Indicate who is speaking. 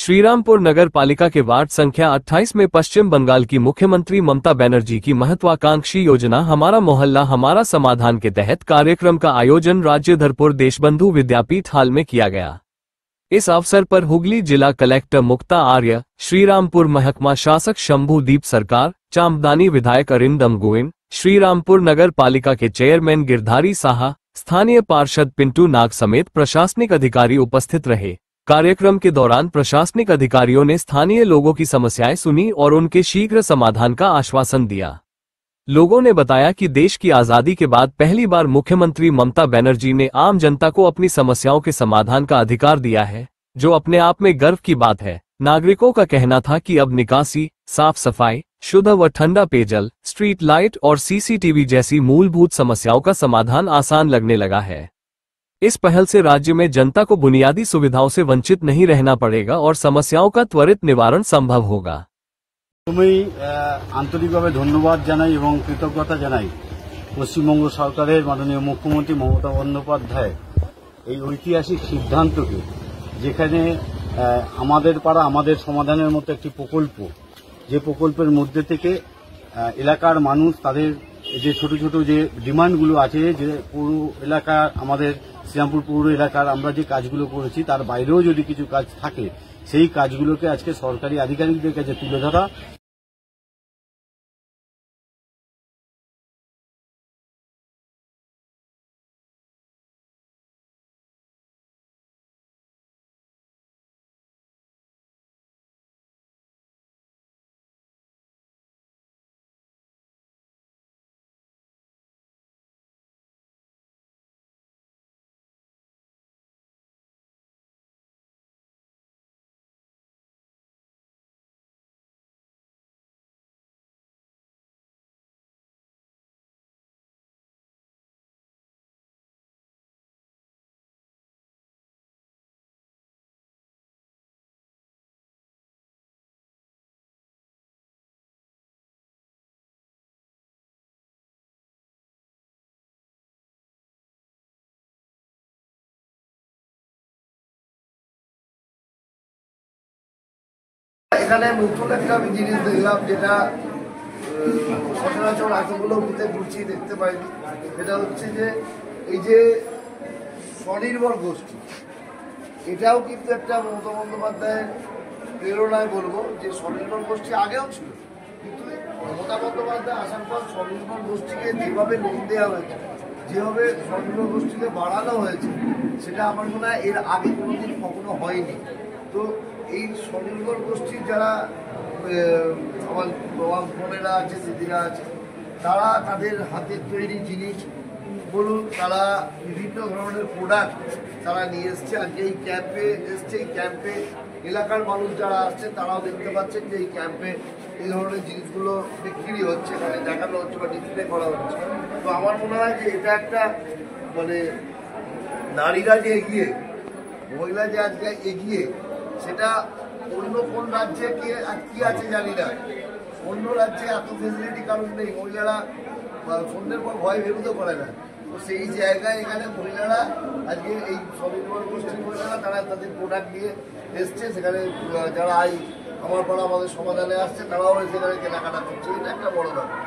Speaker 1: श्रीरामपुर नगर पालिका के वार्ड संख्या 28 में पश्चिम बंगाल की मुख्यमंत्री ममता बनर्जी की महत्वाकांक्षी योजना हमारा मोहल्ला हमारा समाधान के तहत कार्यक्रम का आयोजन राज्यधरपुर देशबंधु विद्यापीठ हॉल में किया गया। इस अवसर पर हुगली जिला कलेक्टर मुक्ता आर्य, श्रीरामपुर महकमा शासक शंभुदीप सरकार, चांपदानी विधायक अरिंदम गोविंद, श्रीरामपुर नगर पालिका के चेयरमैन गिरधारी साहा, स्थानीय पार्षद पिंटू नाग समेत प्रशासनिक अधिकारी उपस्थित रहे। कार्यक्रम के दौरान प्रशासनिक अधिकारियों ने स्थानीय लोगों की समस्याएं सुनी और उनके शीघ्र समाधान का आश्वासन दिया। लोगों ने बताया कि देश की आजादी के बाद पहली बार मुख्यमंत्री ममता बनर्जी ने आम जनता को अपनी समस्याओं के समाधान का अधिकार दिया है, जो अपने आप में गर्व की बात है। नागरिकों का कहना था कि अब निकासी, साफ सफाई, शुद्ध व ठंडा पेयजल, स्ट्रीट लाइट और सीसीटीवी जैसी मूलभूत समस्याओं का समाधान आसान लगने लगा है। इस पहल से राज्य में जनता को बुनियादी सुविधाओं से वंचित नहीं रहना पड़ेगा और समस्याओं का त्वरित निवारण संभव होगा।
Speaker 2: आंतरिकভাবে ধন্যবাদ জানাই এবং কৃতজ্ঞতা জানাই পশ্চিমবঙ্গ সরকারের মাননীয় মুখ্যমন্ত্রী মমতা বন্দ্যোপাধ্যায় এই ঐতিহাসিক সিদ্ধান্তকে, যেখানে আমাদের পাড়া আমাদের সমাধানের মতো একটি প্রকল্প, যে প্রকল্পের মধ্যে থেকে এলাকার মানুষ তাদের যে ছোট ছোট যে ডিমান্ডগুলো আছে, যে পুরো এলাকার আমাদের শ্রীরামপুর পৌর এলাকার আমরা যে কাজগুলো করেছি তার বাইরেও যদি কিছু কাজ থাকে সেই কাজগুলোকে আজকে সরকারি আধিকারিকদের কাছে তুলে ধরা।
Speaker 3: এখানে নতুন একটা আমি জিনিস দেখলাম, যেটা সচরাচর এতগুলো বুথে ঘুরছি দেখতে পাইনি। সেটা হচ্ছে যে এই যে স্বনির্ভর গোষ্ঠী, এটাও কিন্তু একটা মমতা বন্দ্যোপাধ্যায়ের প্রেরণায় বলবো যে স্বনির্ভর গোষ্ঠী আগেও ছিল, কিন্তু মমতা বন্দ্যোপাধ্যায় আসার পর স্বনির্ভর গোষ্ঠীকে যেভাবে লোন দেওয়া হয়েছে, যেভাবে স্বনির্ভর গোষ্ঠীকে বাড়ানো হয়েছে, সেটা আমার মনে হয় এর আগে কোনোদিন কখনো হয়নি। তো এই স্বনির্ভর গোষ্ঠীর যারা আমার বোনেরা আছে, দিদিরা আছে, তারা তাদের হাতের তৈরি জিনিস বলুন, তারা বিভিন্ন ধরনের প্রোডাক্ট তারা নিয়ে এসছে। আজকে এই ক্যাম্পে এসছে, এই ক্যাম্পে এলাকার মানুষ যারা আসছে তারাও দেখতে পাচ্ছেন যে এই ক্যাম্পে এই ধরনের জিনিসগুলো বিক্রি হচ্ছে, মানে দেখানো হচ্ছে বা ডিসপ্লে করা হচ্ছে। তো আমার মনে হয় যে এটা একটা মানে নারীরা যে এগিয়ে, মহিলা যে আজকে এগিয়ে, সেটা অন্য কোন রাজ্যে কি আছে জানি না। অন্য রাজ্যে এত ফেসিলিটি কারণ নেই, মহিলারা সন্ধ্যের পর ভয় বেরোতে পারে না। তো সেই জায়গায় এখানে মহিলারা আজকে এই স্বনির্ভর গোষ্ঠীর মহিলারা তারা তাদের প্রোডাক্ট নিয়ে এসছে। সেখানে যারা আমার পাড়া আমাদের সমাধানে আসছে তারাও সেখানে কেনাকাটা করছে। এটা একটা বড় ব্যাপার।